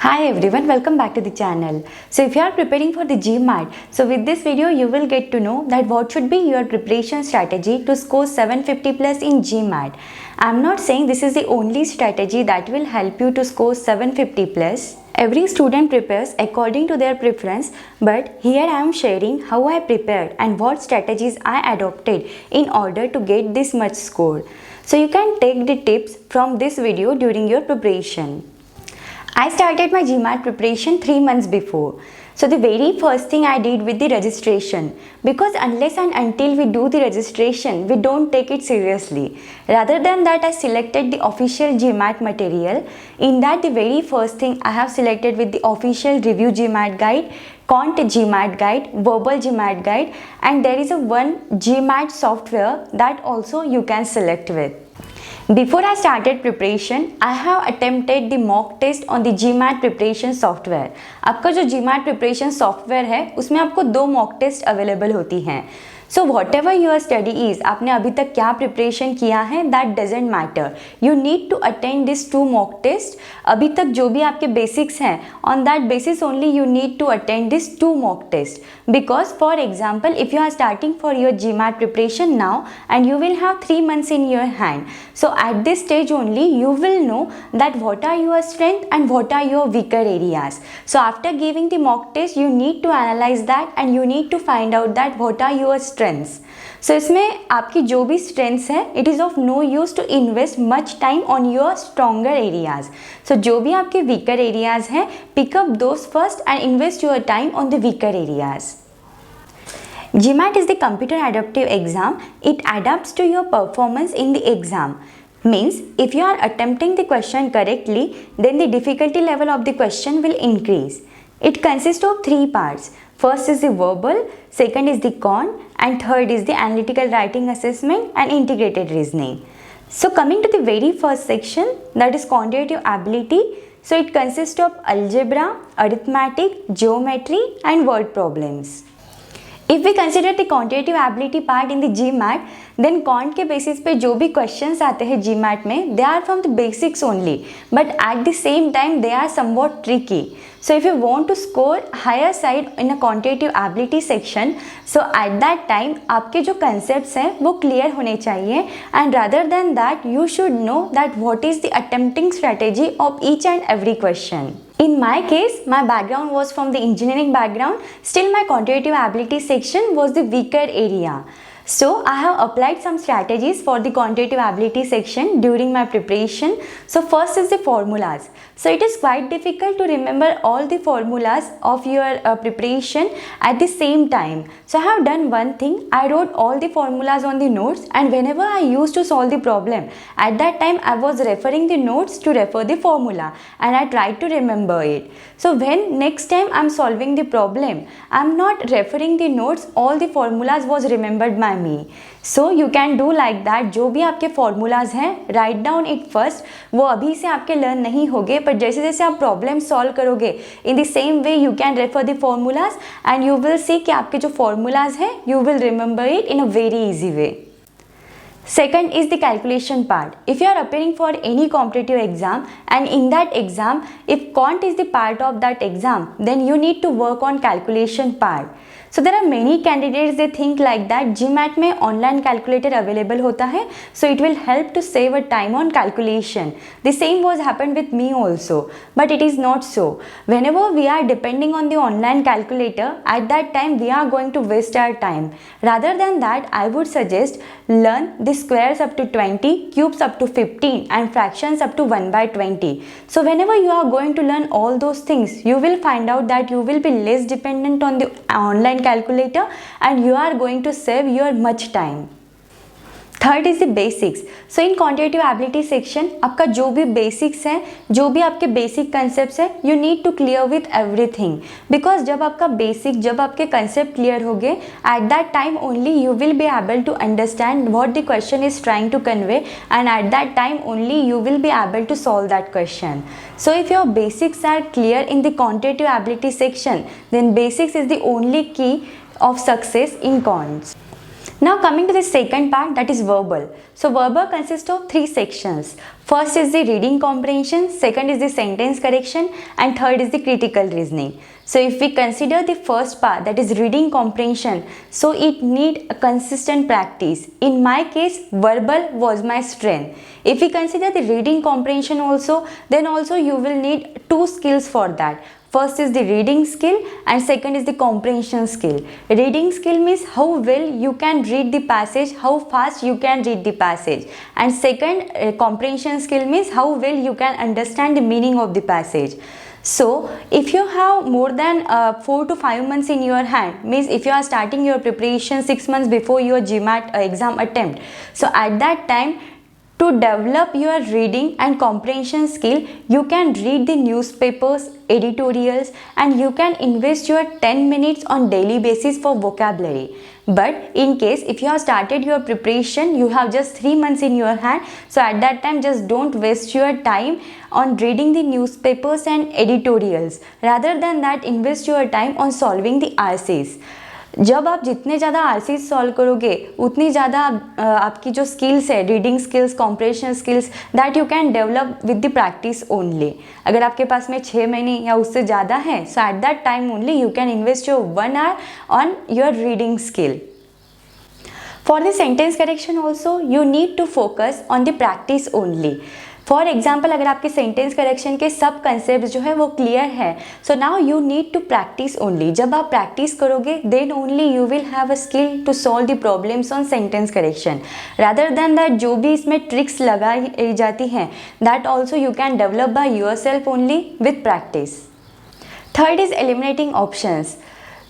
Hi everyone, welcome back to the channel. So if you are preparing for the GMAT, so with this video you will get to know that what should be your preparation strategy to score 750 plus in GMAT. I am not saying this is the only strategy that will help you to score 750 plus. Every student prepares according to their preference, but here I am sharing how I prepared and what strategies I adopted in order to get this much score. So you can take the tips from this video during your preparation. I started my GMAT preparation 3 months before. So the very first thing I did with the registration, because unless and until we do the registration, we don't take it seriously. Rather than that, I selected the official GMAT material. In that, the very first thing I have selected with the official review GMAT guide, Cont GMAT guide, verbal GMAT guide, and there is a one GMAT software that also you can select with. Before I started preparation, I have attempted the mock test on the GMAT preparation software. आपका जो GMAT preparation software है उसमें आपको 2 mock test available होती हैं. So whatever your study is, आपने अभी तक क्या प्रिपरेशन किया है that doesn't matter. You need to attend this 2 mock test. अभी तक जो भी आपके basics हैं on that basis only you need to attend this 2 mock test. Because for example, if you are starting for your GMAT preparation now and you will have 3 months in your hand. So at this stage only you will know that what are your strength and what are your weaker areas. So after giving the mock test you need to analyze that and you need to find out that what are your strengths. So इसमें आपकी जो भी strengths है it is of no use to invest much time on your stronger areas. So जो भी आपके weaker areas हैं pick up those first and invest your time on the weaker areas. GMAT is the computer adaptive exam. It adapts to your performance in the exam. Means if you are attempting the question correctly, then the difficulty level of the question will increase. It consists of 3 parts. First is the verbal, second is the con, and third is the analytical writing assessment and integrated reasoning. So coming to the very first section, that is quantitative ability. So it consists of algebra, arithmetic, geometry and word problems. If we consider the quantitative ability part in the GMAT, then quant के basis पे जो भी questions आते हैं GMAT में, they are from the basics only, but at the same time they are somewhat tricky. So if you want to score higher side in a quantitative ability section, so at that time आपके जो concepts हैं वो clear होने चाहिए, and rather than that you should know that what is the attempting strategy of each and every question. In my case, my background was from the engineering background, still my quantitative ability section was the weaker area. So I have applied some strategies for the quantitative ability section during my preparation. So first is the formulas. So it is quite difficult to remember all the formulas of your preparation at the same time. So I have done one thing, I wrote all the formulas on the notes, and whenever I used to solve the problem, at that time I was referring the notes to refer the formula and I tried to remember it. So when next time I am solving the problem, I am not referring the notes, all the formulas was remembered by me. So you can do like that. जो भी आपके formulas हैं, write down it first. वो अभी से आपके learn नहीं होगे, पर जैसे जैसे आप problem solve करोगे, in the same way you can refer the formulas and you will see कि आपके जो formulas हैं, you will remember it in a very easy way. Second is the calculation part. If you are appearing for any competitive exam and in that exam, if quant is the part of that exam, then you need to work on calculation part. So there are many candidates, they think like that GMAT में online calculator available होता है, so it will help to save a time on calculation. The same was happened with me also, but it is not so. Whenever we are depending on the online calculator, at that time we are going to waste our time. Rather than that, I would suggest learn the squares up to 20, cubes up to 15 and fractions up to 1 by 20. So whenever you are going to learn all those things, you will find out that you will be less dependent on the online calculator and you are going to save your much time. Third is the basics. So in quantitative ability section आपका जो भी basics हैं, जो भी आपके basic concept है, you need to clear with everything. Because जब आपका बेसिक, जब आपके कंसेप्ट क्लियर हो गए, at that time only you will be able to understand what the question is trying to convey, and at that time only you will be able to solve that question. So if your basics are clear in the quantitative ability section, then basics is the only key of success in cons. Now coming to the second part, that is verbal. So verbal consists of three sections. First is the reading comprehension, second is the sentence correction, and third is the critical reasoning. So if we consider the first part, that is reading comprehension, so it need a consistent practice. In my case, verbal was my strength. If we consider the reading comprehension also, then also you will need two skills for that. First is the reading skill and second is the comprehension skill. Reading skill means how well you can read the passage, how fast you can read the passage. And second, comprehension skill means how well you can understand the meaning of the passage. So if you have more than 4 to 5 months in your hand, means if you are starting your preparation 6 months before your GMAT exam attempt, so at that time, to develop your reading and comprehension skill, you can read the newspapers, editorials, and you can invest your 10 minutes on daily basis for vocabulary. But in case if you have started your preparation, you have just 3 months in your hand, so at that time just don't waste your time on reading the newspapers and editorials. Rather than that, invest your time on solving the RCs. जब आप जितने ज़्यादा RCs solve करोगे उतनी ज़्यादा आपकी जो skills है, reading skills, comprehension skills, that you can develop with the practice only. अगर आपके पास में 6 महीने या उससे ज़्यादा है, so at that time only you can invest your 1 hour on your reading skill. For the sentence correction also, you need to focus on the practice only. For example, अगर आपके सेंटेंस करेक्शन के सब concept जो है वो clear है, so now you need to practice only. जब आप प्रैक्टिस करोगे then only you will have a skill to solve the problems on sentence correction. Rather than that जो भी इसमें ट्रिक्स लगाई जाती हैं, that also you can develop by yourself only with practice. Third is eliminating options.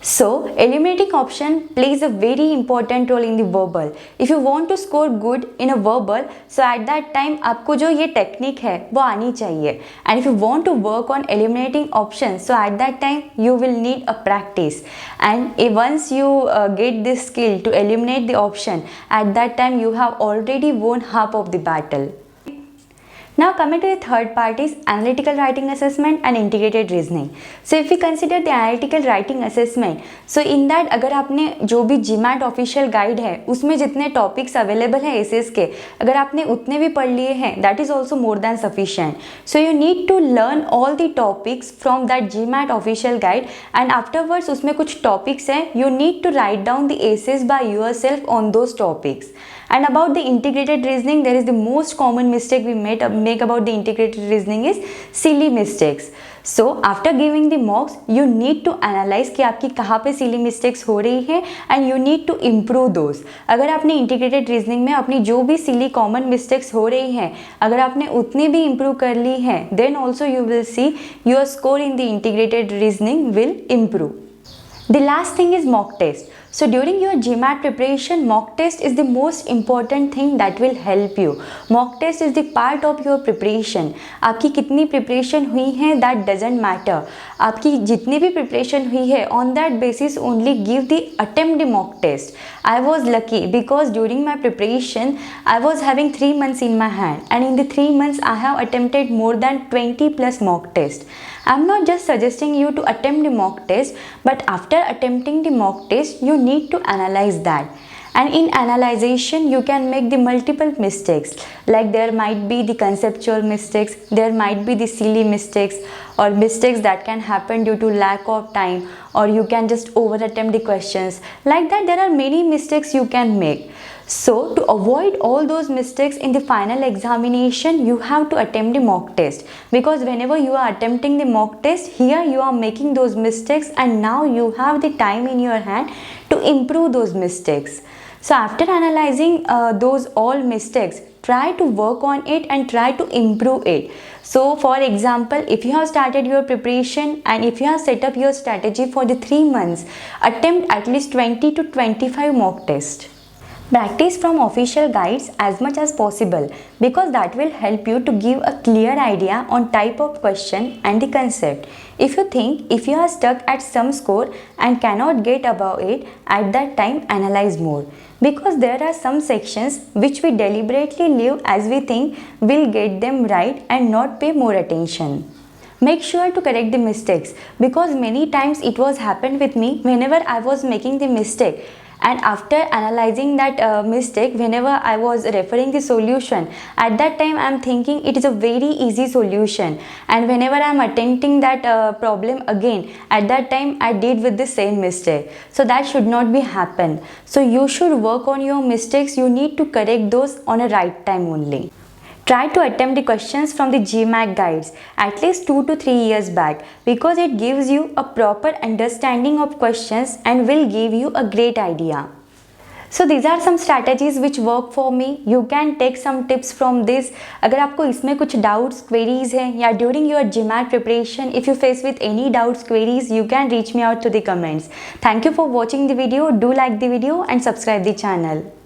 So, eliminating option plays a very important role in the verbal. If you want to score good in a verbal, so at that time आपको जो ये technique है वो आनी चाहिए. And if you want to work on eliminating options, so at that time you will need a practice. And once you get this skill to eliminate the option, at that time you have already won half of the battle. Now coming to the third part is analytical writing assessment and integrated reasoning. So if we consider the analytical writing assessment, so in that अगर आपने जो भी GMAT official guide है उसमें जितने topics available हैं essays के, अगर आपने उतने भी पढ़ लिए हैं, that is also more than sufficient. So you need to learn all the topics from that GMAT official guide and afterwards उसमें कुछ topics हैं, you need to write down the essays by yourself on those topics. And about the integrated reasoning, there is the most common mistake we make about the integrated reasoning is silly mistakes. So after giving the mocks, you need to analyze कि आपकी कहाँ पे silly mistakes हो रही है and you need to improve those. अगर आपने integrated reasoning में अपनी जो भी silly common mistakes हो रही हैं, अगर आपने उतनी भी improve कर ली हैं, then also you will see your score in the integrated reasoning will improve. The last thing is mock test. So during your GMAT preparation, mock test is the most important thing that will help you. Mock test is the part of your preparation. आपकी कितनी preparation हुई है that doesn't matter. आपकी जितनी भी preparation हुई है on that basis only give the attempt the mock test. I was lucky because during my preparation I was having 3 months in my hand and in the 3 months I have attempted more than 20 plus mock tests. I'm not just suggesting you to attempt the mock test, but after attempting the mock test, you need to analyze that. And in analyzation, you can make the multiple mistakes. Like there might be the conceptual mistakes, there might be the silly mistakes, or mistakes that can happen due to lack of time, or you can just over attempt the questions. Like that, there are many mistakes you can make. So to avoid all those mistakes in the final examination, you have to attempt the mock test, because whenever you are attempting the mock test, here you are making those mistakes and now you have the time in your hand to improve those mistakes. So after analyzing those all mistakes, try to work on it and try to improve it. So for example, if you have started your preparation and if you have set up your strategy for the 3 months, attempt at least 20 to 25 mock tests. Practice from official guides as much as possible, because that will help you to give a clear idea on type of question and the concept. If you think if you are stuck at some score and cannot get above it, at that time analyze more, because there are some sections which we deliberately leave as we think we'll get them right and not pay more attention. Make sure to correct the mistakes, because many times it was happened with me whenever I was making the mistake. And after analyzing that mistake, whenever I was referring the solution, at that time I am thinking it is a very easy solution, and whenever I am attempting that problem again, at that time I did with the same mistake. So that should not be happen. So you should work on your mistakes. You need to correct those on a right time only. Try to attempt the questions from the GMAT guides at least 2 to 3 years back, because it gives you a proper understanding of questions and will give you a great idea. So these are some strategies which work for me. You can take some tips from this. अगर आपको इसमें कुछ doubts, queries हैं, या during your GMAT preparation if you face with any doubts, queries, you can reach me out to the comments. Thank you for watching the video. Do like the video and subscribe the channel.